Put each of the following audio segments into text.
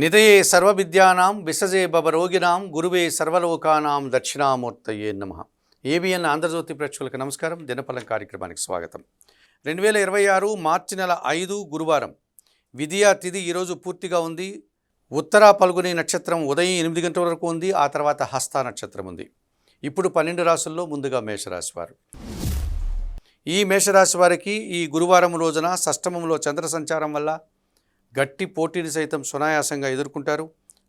నిధయే సర్వవిద్యానాం విసజే భవరోగిణాం గురువే సర్వలోకానాం దక్షిణామూర్తయే నమః. ఏబిఎన్ ఆంధ్రజ్యోతి ప్రేక్షకులకు నమస్కారం. దినఫలం కార్యక్రమానికి స్వాగతం. 2026 మార్చి నెల 5 గురువారం. విద్యా తిథి ఈరోజు పూర్తిగా ఉంది. ఉత్తరా పల్గుని నక్షత్రం ఉదయం 8 గంటల వరకు ఉంది. ఆ తర్వాత హస్త నక్షత్రం ఉంది. ఇప్పుడు 12 రాశుల్లో ముందుగా మేషరాశి వారు. ఈ మేషరాశి వారికి ఈ గురువారం రోజున షష్టమంలో చంద్ర సంచారం వల్ల గట్టి పోటీని సైతం సునాయాసంగా ఎదుర్కొంటారు.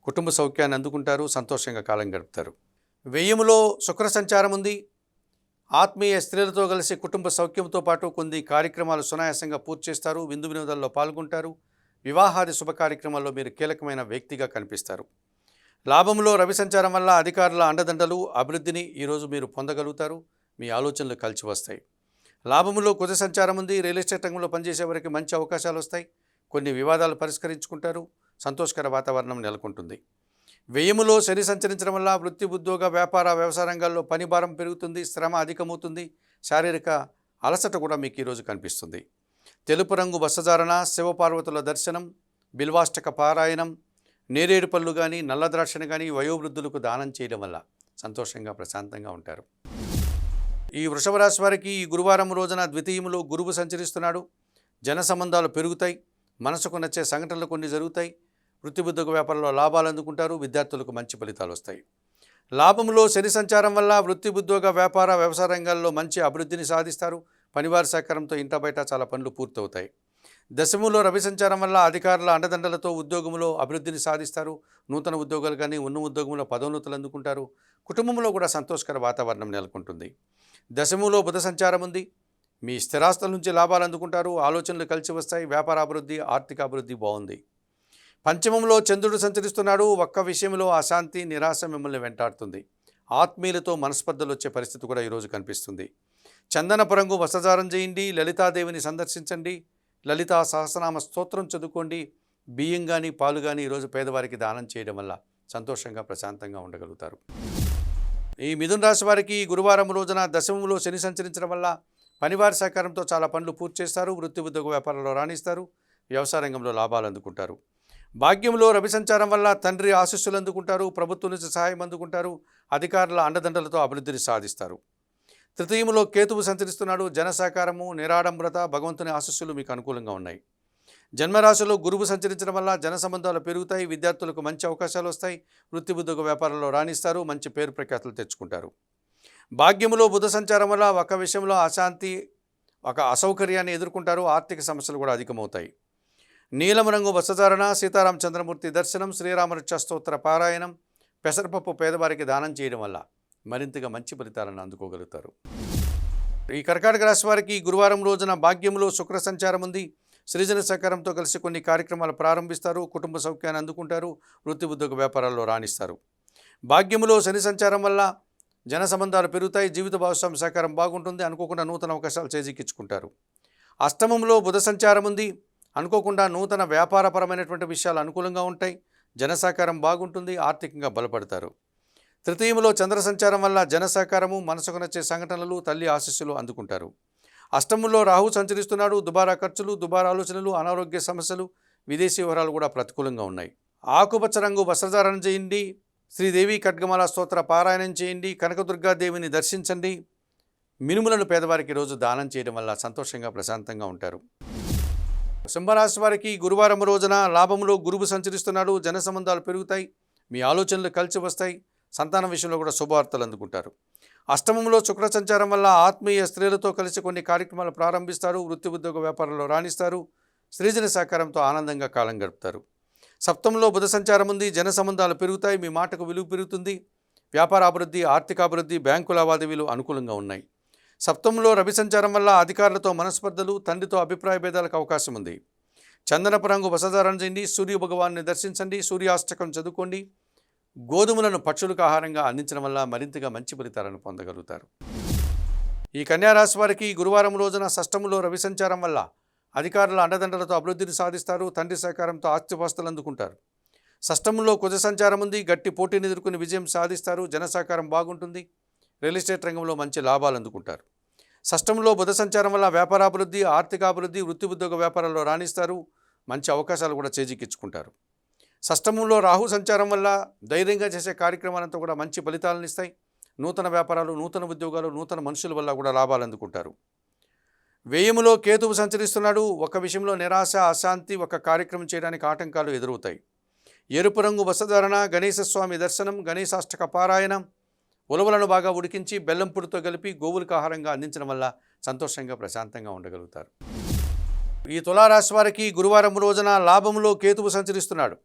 కుటుంబ సౌఖ్యాన్ని అందుకుంటారు. సంతోషంగా కాలం గడుపుతారు. వ్యయములో శుక్ర సంచారం ఉంది. ఆత్మీయ స్త్రీలతో కలిసి కుటుంబ సౌఖ్యంతో పాటు కొన్ని కార్యక్రమాలు సునాయాసంగా పూర్తి చేస్తారు. విందు వినోదాల్లో పాల్గొంటారు. వివాహాది శుభ కార్యక్రమాల్లో మీరు కీలకమైన వ్యక్తిగా కనిపిస్తారు. లాభంలో రవి సంచారం వల్ల అధికారుల అండదండలు అభివృద్ధిని ఈరోజు మీరు పొందగలుగుతారు. మీ ఆలోచనలు కలిసి వస్తాయి. లాభంలో కుజ సంచారం ఉంది. రియల్ ఎస్టేట్ రంగంలో పనిచేసే వారికి మంచి అవకాశాలు వస్తాయి. కొన్ని వివాదాలు పరిష్కరించుకుంటారు. సంతోషకర వాతావరణం నెలకొంటుంది. వ్యయములో శని సంచరించడం వల్ల వృత్తి, ఉద్యోగ, వ్యాపార, వ్యవసాయ రంగాల్లో పని భారం పెరుగుతుంది. శ్రమ అధికమవుతుంది. శారీరక అలసట కూడా మీకు ఈరోజు కనిపిస్తుంది. తెలుపు రంగు వస్త్రధారణ, శివపార్వతుల దర్శనం, బిల్వాష్టక పారాయణం, నేరేడు పళ్ళు కానీ నల్ల ద్రాక్షను కానీ వయోవృద్ధులకు దానం చేయడం వల్ల సంతోషంగా ప్రశాంతంగా ఉంటారు. ఈ వృషభ రాశి వారికి ఈ గురువారం రోజున ద్వితీయములో గురువు సంచరిస్తున్నాడు. జన సంబంధాలు పెరుగుతాయి. మనసుకు నచ్చే సంఘటనలు కొన్ని జరుగుతాయి. వృత్తి, ఉద్యోగ, వ్యాపారంలో లాభాలు అందుకుంటారు. విద్యార్థులకు మంచి ఫలితాలు వస్తాయి. లాభంలో శని సంచారం వల్ల వృత్తి, ఉద్యోగ, వ్యాపార, వ్యవసాయ రంగాల్లో మంచి అభివృద్ధిని సాధిస్తారు. పనివారి సహకారంతో ఇంట బయట చాలా పనులు పూర్తవుతాయి. దశములో రవి సంచారం వల్ల అధికారుల అండదండలతో ఉద్యోగంలో అభివృద్ధిని సాధిస్తారు. నూతన ఉద్యోగాలు కానీ ఉన్న ఉద్యోగంలో పదోన్నతులు అందుకుంటారు. కుటుంబంలో కూడా సంతోషకర వాతావరణం నెలకొంటుంది. దశములో బుధ సంచారం ఉంది. మీ స్థిరాస్తుల నుంచి లాభాలు అందుకుంటారు. ఆలోచనలు కలిసి వస్తాయి. వ్యాపార అభివృద్ధి, ఆర్థిక అభివృద్ధి బాగుంది. పంచమంలో చంద్రుడు సంచరిస్తున్నాడు. ఒక్క విషయంలో అశాంతి, నిరాశ మిమ్మల్ని వెంటాడుతుంది. ఆత్మీయులతో మనస్పర్ధలు వచ్చే పరిస్థితి కూడా ఈరోజు కనిపిస్తుంది. చందనపు రంగు వస్త్రధారణ చేయండి. లలితాదేవిని సందర్శించండి. లలితా సహస్రనామ స్తోత్రం చదువుకోండి. బియ్యం కానీ పాలు కానీ ఈరోజు పేదవారికి దానం చేయడం వల్ల సంతోషంగా ప్రశాంతంగా ఉండగలుగుతారు. ఈ మిథున రాశి వారికి గురువారం రోజున దశమంలో శని సంచరించడం వల్ల పనివారి సహకారంతో చాలా పనులు పూర్తి చేస్తారు. వృత్తి, ఉద్యోగ, వ్యాపారంలో రాణిస్తారు. వ్యవసాయ రంగంలో లాభాలు అందుకుంటారు. భాగ్యంలో రవి సంచారం వల్ల తండ్రి ఆశీస్సులు అందుకుంటారు. ప్రభుత్వం నుంచి సహాయం అందుకుంటారు. అధికారుల అండదండలతో అభివృద్ధిని సాధిస్తారు. తృతీయములో కేతువు సంచరిస్తున్నాడు. జన సహకారము, నిరాడంబరత, భగవంతుని ఆశీస్సులు మీకు అనుకూలంగా ఉన్నాయి. జన్మరాశిలో గురువు సంచరించడం వల్ల జన సంబంధాలు పెరుగుతాయి. విద్యార్థులకు మంచి అవకాశాలు వస్తాయి. వృత్తి, ఉద్యోగ, వ్యాపారంలో రాణిస్తారు. మంచి పేరు ప్రఖ్యాతులు తెచ్చుకుంటారు. భాగ్యములో బుధ సంచారం వల్ల ఒక విషయంలో అశాంతి, ఒక అసౌకర్యాన్ని ఎదుర్కొంటారు. ఆర్థిక సమస్యలు కూడా అధికమవుతాయి. నీలం రంగు వస్త్రధారణ, సీతారామచంద్రమూర్తి దర్శనం, శ్రీరామరక్ష స్తోత్ర పారాయణం, పెసరపప్పు పేదవారికి దానం చేయడం వల్ల మరింతగా మంచి ఫలితాలను అందుకోగలుగుతారు. ఈ కర్కాటక రాశి వారికి గురువారం రోజున భాగ్యములో శుక్ర సంచారం ఉంది. సృజన సహకారంతో కలిసి కొన్ని కార్యక్రమాలు ప్రారంభిస్తారు. కుటుంబ సౌఖ్యాన్ని అందుకుంటారు. వృత్తి, ఉద్యోగ, వ్యాపారాల్లో రాణిస్తారు. భాగ్యములో శని సంచారం వల్ల జన సంబంధాలు పెరుగుతాయి. జీవిత భాగస్వామి సహకారం బాగుంటుంది. అనుకోకుండా నూతన అవకాశాలు చేజిక్కించుకుంటారు. అష్టమంలో బుధ సంచారం ఉంది. అనుకోకుండా నూతన వ్యాపారపరమైనటువంటి విషయాలు అనుకూలంగా ఉంటాయి. జన సహకారం బాగుంటుంది. ఆర్థికంగా బలపడతారు. తృతీయంలో చంద్ర సంచారం వల్ల జన సహకారము, మనసుకు నచ్చే సంఘటనలు, తల్లి ఆశీస్సులు అందుకుంటారు. అష్టమంలో రాహు సంచరిస్తున్నాడు. దుబారా ఖర్చులు, దుబారా ఆలోచనలు, అనారోగ్య సమస్యలు, విదేశీ వివరాలు కూడా ప్రతికూలంగా ఉన్నాయి. ఆకుపచ్చ రంగు వస్త్రధారణ చేయండి. శ్రీదేవి ఖడ్గమాల స్తోత్ర పారాయణం చేయండి. కనకదుర్గాదేవిని దర్శించండి. మినుములను పేదవారికి ఈరోజు దానం చేయడం వల్ల సంతోషంగా ప్రశాంతంగా ఉంటారు. సింహరాశి వారికి గురువారం రోజున లాభంలో గురువు సంచరిస్తున్నాడు. జన సంబంధాలు పెరుగుతాయి. మీ ఆలోచనలు కలిసి వస్తాయి. సంతానం విషయంలో కూడా శుభవార్తలు అందుకుంటారు. అష్టమంలో శుక్ర సంచారం వల్ల ఆత్మీయ స్త్రీలతో కలిసి కొన్ని కార్యక్రమాలు ప్రారంభిస్తారు. వృత్తి, ఉద్యోగ, వ్యాపారంలో రాణిస్తారు. స్త్రీజన సహకారంతో ఆనందంగా కాలం గడుపుతారు. సప్తమంలో బుధ సంచారం ఉంది. జన సంబంధాలు పెరుగుతాయి. మీ మాటకు విలువ పెరుగుతుంది. వ్యాపార అభివృద్ధి, ఆర్థిక అభివృద్ధి, బ్యాంకు లావాదేవీలు అనుకూలంగా ఉన్నాయి. సప్తమంలో రవి సంచారం వల్ల అధికారులతో మనస్పర్ధలు, తండ్రితో అభిప్రాయ భేదాలకు అవకాశం ఉంది. చందనపు రంగు వస్త్రధారణ చేయండి. సూర్య భగవాన్ని దర్శించండి. సూర్యాష్టకం చదువుకోండి. గోధుమలను పక్షులకు ఆహారంగా అందించడం వల్ల మరింతగా మంచి ఫలితాలను పొందగలుగుతారు. ఈ కన్యారాశి వారికి గురువారం రోజున షష్టములో రవి సంచారం వల్ల అధికారుల అండదండలతో అభివృద్ధిని సాధిస్తారు. తండ్రి సహకారంతో ఆస్తిపాస్తులు అందుకుంటారు. షష్టములో కుజ సంచారం ఉంది. గట్టి పోటీని ఎదుర్కొని విజయం సాధిస్తారు. జన సహకారం బాగుంటుంది. రియల్ ఎస్టేట్ రంగంలో మంచి లాభాలు అందుకుంటారు. షష్టంలో బుధ సంచారం వల్ల వ్యాపారాభివృద్ధి, ఆర్థికాభివృద్ధి, వృత్తి, ఉద్యోగ, వ్యాపారాల్లో రాణిస్తారు. మంచి అవకాశాలు కూడా చేజిక్కించుకుంటారు. షష్టమంలో రాహు సంచారం వల్ల ధైర్యంగా చేసే కార్యక్రమాలంతా కూడా మంచి ఫలితాలను ఇస్తాయి. నూతన వ్యాపారాలు, నూతన ఉద్యోగాలు, నూతన మనుషుల వల్ల కూడా లాభాలు అందుకుంటారు. వ్యయములో కేతువు సంచరిస్తున్నాడు. ఒక విషయంలో నిరాశ, అశాంతి, ఒక కార్యక్రమం చేయడానికి ఆటంకాలు ఎదురవుతాయి. ఎరుపు రంగు వస్త్రధారణ, గణేశ స్వామి దర్శనం, గణేశాష్టక పారాయణం, ఉలవలను బాగా ఉడికించి బెల్లం పొడితో కలిపి గోవులకు ఆహారంగా అందించడం వల్ల సంతోషంగా ప్రశాంతంగా ఉండగలుగుతారు. ఈ తులారాశి వారికి గురువారం రోజున లాభంలో కేతువు సంచరిస్తున్నాడు.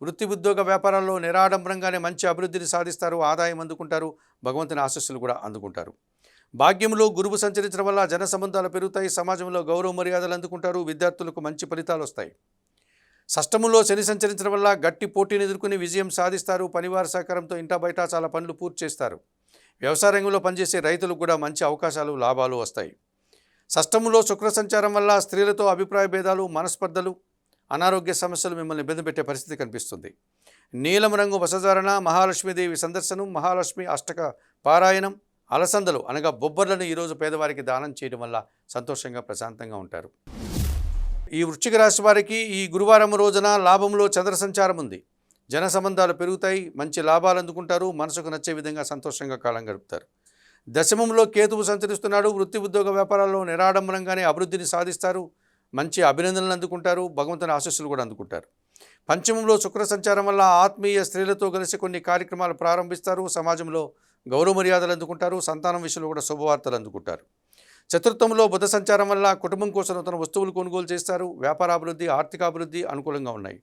వృత్తి, ఉద్యోగ, వ్యాపారాల్లో నిరాడంబరంగానే మంచి అభివృద్ధిని సాధిస్తారు. ఆదాయం అందుకుంటారు. భగవంతుని ఆశీస్సులు కూడా అందుకుంటారు. భాగ్యంలో గురువు సంచరించడం వల్ల జన సంబంధాలు పెరుగుతాయి. సమాజంలో గౌరవ మర్యాదలు అందుకుంటారు. విద్యార్థులకు మంచి ఫలితాలు వస్తాయి. షష్టమంలో శని సంచరించడం వల్ల గట్టి పోటీని ఎదుర్కొని విజయం సాధిస్తారు. పనివారి సహకారంతో ఇంటా బయట చాలా పనులు పూర్తి చేస్తారు. వ్యవసాయ రంగంలో పనిచేసే రైతులకు కూడా మంచి అవకాశాలు, లాభాలు వస్తాయి. షష్టమంలో శుక్ర సంచారం వల్ల స్త్రీలతో అభిప్రాయ భేదాలు, మనస్పర్ధలు, అనారోగ్య సమస్యలు మిమ్మల్ని ఇబ్బంది పెట్టే పరిస్థితి కనిపిస్తుంది. నీలం రంగు వసధారణ, మహాలక్ష్మీదేవి సందర్శనం, మహాలక్ష్మి అష్టక పారాయణం, అలసందలు అనగా బొబ్బర్లను ఈరోజు పేదవారికి దానం చేయడం వల్ల సంతోషంగా ప్రశాంతంగా ఉంటారు. ఈ వృశ్చిక రాశి వారికి ఈ గురువారం రోజున లాభంలో చంద్ర సంచారం ఉంది. జన సంబంధాలు పెరుగుతాయి. మంచి లాభాలు అందుకుంటారు. మనసుకు నచ్చే విధంగా సంతోషంగా కాలం గడుపుతారు. దశమంలో కేతువు సంచరిస్తున్నాడు. వృత్తి, ఉద్యోగ, వ్యాపారాల్లో నిరాడంబరంగానే అభివృద్ధిని సాధిస్తారు. మంచి అభినందనలు అందుకుంటారు. భగవంతుని ఆశీస్సులు కూడా అందుకుంటారు. పంచమంలో శుక్ర సంచారం వల్ల ఆత్మీయ స్త్రీలతో కలిసి కొన్ని కార్యక్రమాలు ప్రారంభిస్తారు. సమాజంలో గౌరవ మర్యాదలు అందుకుంటారు. సంతానం విషయంలో కూడా శుభవార్తలు అందుకుంటారు. చతుర్థంలో బుధ సంచారం వల్ల కుటుంబం కోసం నూతన వస్తువులు కొనుగోలు చేస్తారు. వ్యాపారాభివృద్ధి, ఆర్థికాభివృద్ధి అనుకూలంగా ఉన్నాయి.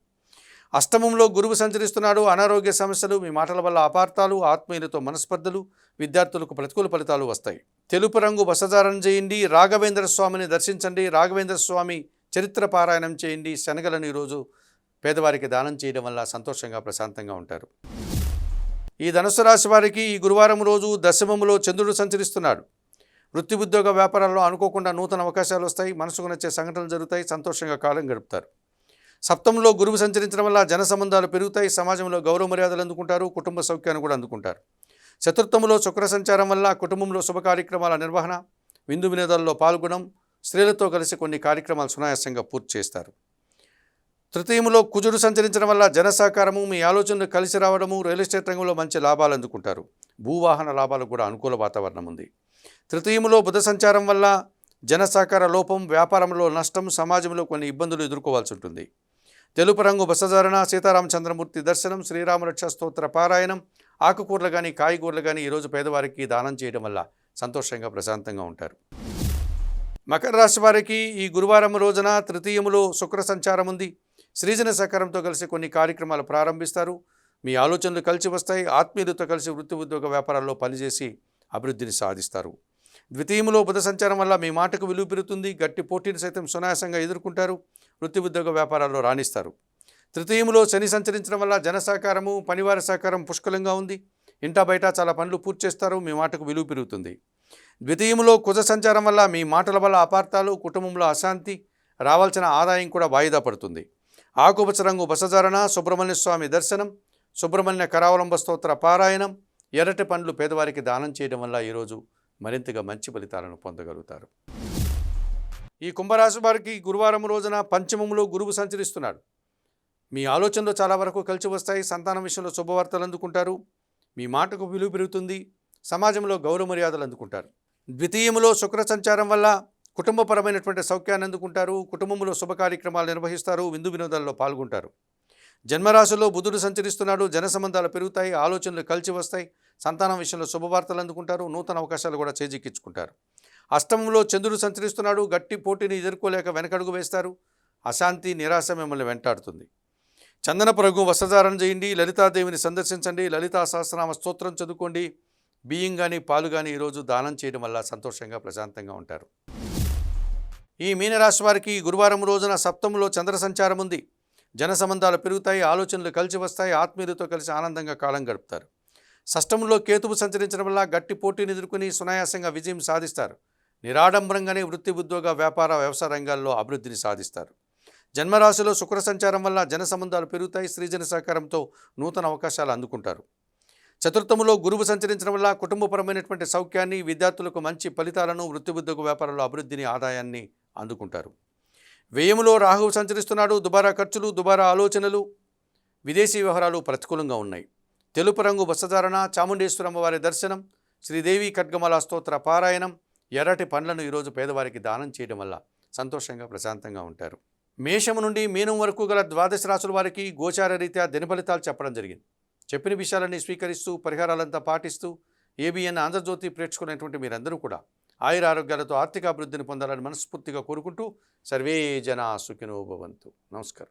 అష్టమంలో గురువు సంచరిస్తున్నాడు. అనారోగ్య సమస్యలు, మీ మాటల వల్ల అపార్థాలు, ఆత్మీయులతో మనస్పర్ధలు, విద్యార్థులకు ప్రతికూల ఫలితాలు వస్తాయి. తెలుపు రంగు వస్త్రధారణ చేయండి. రాఘవేంద్ర స్వామిని దర్శించండి. రాఘవేంద్ర స్వామి చరిత్ర పారాయణం చేయండి. శనగలను ఈరోజు పేదవారికి దానం చేయడం వల్ల సంతోషంగా ప్రశాంతంగా ఉంటారు. ఈ ధనుసు రాశి వారికి ఈ గురువారం రోజు దశమంలో చంద్రుడు సంచరిస్తున్నాడు. వృత్తి, ఉద్యోగ, వ్యాపారాల్లో అనుకోకుండా నూతన అవకాశాలు వస్తాయి. మనసుకు నచ్చే సంఘటనలు జరుగుతాయి. సంతోషంగా కాలం గడుపుతారు. సప్తంలో గురువు సంచరించడం వల్ల జన సంబంధాలు పెరుగుతాయి. సమాజంలో గౌరవ మర్యాదలు అందుకుంటారు. కుటుంబ సౌఖ్యాన్ని కూడా అందుకుంటారు. చతుర్థంలో శుక్ర సంచారం వల్ల కుటుంబంలో శుభ కార్యక్రమాల నిర్వహణ, విందు వినోదాల్లో పాల్గొనడం, స్త్రీలతో కలిసి కొన్ని కార్యక్రమాలు సునాయాసంగా పూర్తి చేస్తారు. తృతీయంలో కుజుడు సంచరించడం వల్ల జన సహకారము, మీ ఆలోచనలు కలిసి రావడము, రియల్ ఎస్టేట్ రంగంలో మంచి లాభాలు అందుకుంటారు. భూవాహన లాభాలకు కూడా అనుకూల వాతావరణం ఉంది. తృతీయంలో బుధ సంచారం వల్ల జన సహకార లోపం, వ్యాపారంలో నష్టం, సమాజంలో కొన్ని ఇబ్బందులు ఎదుర్కోవాల్సి ఉంటుంది. తెలుపు రంగు వస్త్రధారణ, సీతారామచంద్రమూర్తి దర్శనం, శ్రీరామరక్ష స్తోత్ర పారాయణం, ఆకుకూరలు కానీ కాయగూరలు కానీ ఈరోజు పేదవారికి దానం చేయడం వల్ల సంతోషంగా ప్రశాంతంగా ఉంటారు. మకర రాశి వారికి ఈ గురువారం రోజున తృతీయములో శుక్ర సంచారం ఉంది. శ్రీజన సహకారంతో కలిసి కొన్ని కార్యక్రమాలు ప్రారంభిస్తారు. మీ ఆలోచనలు కలిసి వస్తాయి. ఆత్మీయులతో కలిసి వృత్తి, ఉద్యోగ, వ్యాపారాల్లో పనిచేసి అభివృద్ధిని సాధిస్తారు. ద్వితీయంలో బుధ సంచారం వల్ల మీ మాటకు విలువ పెరుగుతుంది. గట్టి పోటీని సైతం సునాయాసంగా ఎదుర్కొంటారు. వృత్తి, ఉద్యోగ, వ్యాపారాల్లో రాణిస్తారు. తృతీయంలో శని సంచరించడం వల్ల జన సహకారము, పనివారి సహకారం పుష్కలంగా ఉంది. ఇంటా బయట చాలా పనులు పూర్తి చేస్తారు. మీ మాటకు విలువ పెరుగుతుంది. ద్వితీయంలో కుజ సంచారం వల్ల మీ మాటల వల్ల అపార్థాలు, కుటుంబంలో అశాంతి, రావాల్సిన ఆదాయం కూడా వాయిదా పడుతుంది. ఆకుపచ్చ రంగు వస్త్రధారణ, సుబ్రహ్మణ్య స్వామి దర్శనం, సుబ్రహ్మణ్య కరావలంబ స్తోత్ర పారాయణం, ఎర్రటి పండ్లు పేదవారికి దానం చేయడం వల్ల ఈరోజు మరింతగా మంచి ఫలితాలను పొందగలుగుతారు. ఈ కుంభరాశి వారికి గురువారం రోజున పంచమంలో గురువు సంచరిస్తున్నాడు. మీ ఆలోచనలు చాలా వరకు కలిసి వస్తాయి. సంతానం విషయంలో శుభవార్తలు అందుకుంటారు. మీ మాటకు విలువ పెరుగుతుంది. సమాజంలో గౌరవ మర్యాదలు అందుకుంటారు. ద్వితీయంలో శుక్ర సంచారం వల్ల కుటుంబపరమైనటువంటి సౌఖ్యాన్ని అందుకుంటారు. కుటుంబంలో శుభ కార్యక్రమాలు నిర్వహిస్తారు. విందు వినోదాల్లో పాల్గొంటారు. జన్మరాశిలో బుధుడు సంచరిస్తున్నాడు. జన సంబంధాలు పెరుగుతాయి. ఆలోచనలు కలిసి వస్తాయి. సంతానం విషయంలో శుభవార్తలు అందుకుంటారు. నూతన అవకాశాలు కూడా చేజిక్కించుకుంటారు. అష్టమంలో చంద్రుడు సంచరిస్తున్నాడు. గట్టి పోటీని ఎదుర్కోలేక వెనకడుగు వేస్తారు. అశాంతి, నిరాశ మిమ్మల్ని వెంటాడుతుంది. చందనపు రంగు వస్త్రధారణ చేయండి. లలితాదేవిని సందర్శించండి. లలితా సహస్రనామ స్తోత్రం చదువుకోండి. బియ్యం కానీ పాలు కానీ ఈరోజు దానం చేయడం వల్ల సంతోషంగా ప్రశాంతంగా ఉంటారు. ఈ మీనరాశి వారికి గురువారం రోజున సప్తమంలో చంద్ర సంచారం ఉంది. జన సంబంధాలు పెరుగుతాయి. ఆలోచనలు కలిసి వస్తాయి. ఆత్మీయులతో కలిసి ఆనందంగా కాలం గడుపుతారు. షష్టంలో కేతువు సంచరించడం వల్ల గట్టి పోటీని ఎదుర్కొని సునాయాసంగా విజయం సాధిస్తారు. నిరాడంబరంగానే వృత్తి, ఉద్యోగ, వ్యాపార, వ్యవసాయ రంగాల్లో అభివృద్ధిని సాధిస్తారు. జన్మరాశిలో శుక్ర సంచారం వల్ల జన సంబంధాలు పెరుగుతాయి. స్త్రీజన సహకారంతో నూతన అవకాశాలు అందుకుంటారు. చతుర్థములో గురువు సంచరించడం వల్ల కుటుంబపరమైనటువంటి సౌఖ్యాన్ని, విద్యార్థులకు మంచి ఫలితాలను, వృత్తి, ఉద్యోగ, వ్యాపారంలో అభివృద్ధిని, ఆదాయాన్ని అందుకుంటారు. వ్యయములో రాహువు సంచరిస్తున్నాడు. దుబారా ఖర్చులు, దుబారా ఆలోచనలు, విదేశీ వ్యవహారాలు ప్రతికూలంగా ఉన్నాయి. తెలుపు రంగు వస్త్రధారణ, చాముండేశ్వరమ్మ వారి దర్శనం, శ్రీదేవి ఖడ్గమాల స్తోత్ర పారాయణం, ఎర్రటి పండ్లను ఈరోజు పేదవారికి దానం చేయడం వల్ల సంతోషంగా ప్రశాంతంగా ఉంటారు. మేషము నుండి మీనం వరకు గల ద్వాదశ రాశుల వారికి గోచార రీత్యా దినఫలితాలు చెప్పడం జరిగింది. చెప్పిన విషయాలన్నీ స్వీకరిస్తూ పరిహారాలంతా పాటిస్తూ ఏబిఎన్ ఆంధ్రజ్యోతి ప్రేక్షకులైనటువంటి మీరందరూ కూడా ఆయుర ఆరోగ్యాలతో ఆర్థిక అభివృద్ధిని పొందాలని మనస్ఫూర్తిగా కోరుకుంటూ సర్వే జనా సుఖినో భవంతు. నమస్కారం.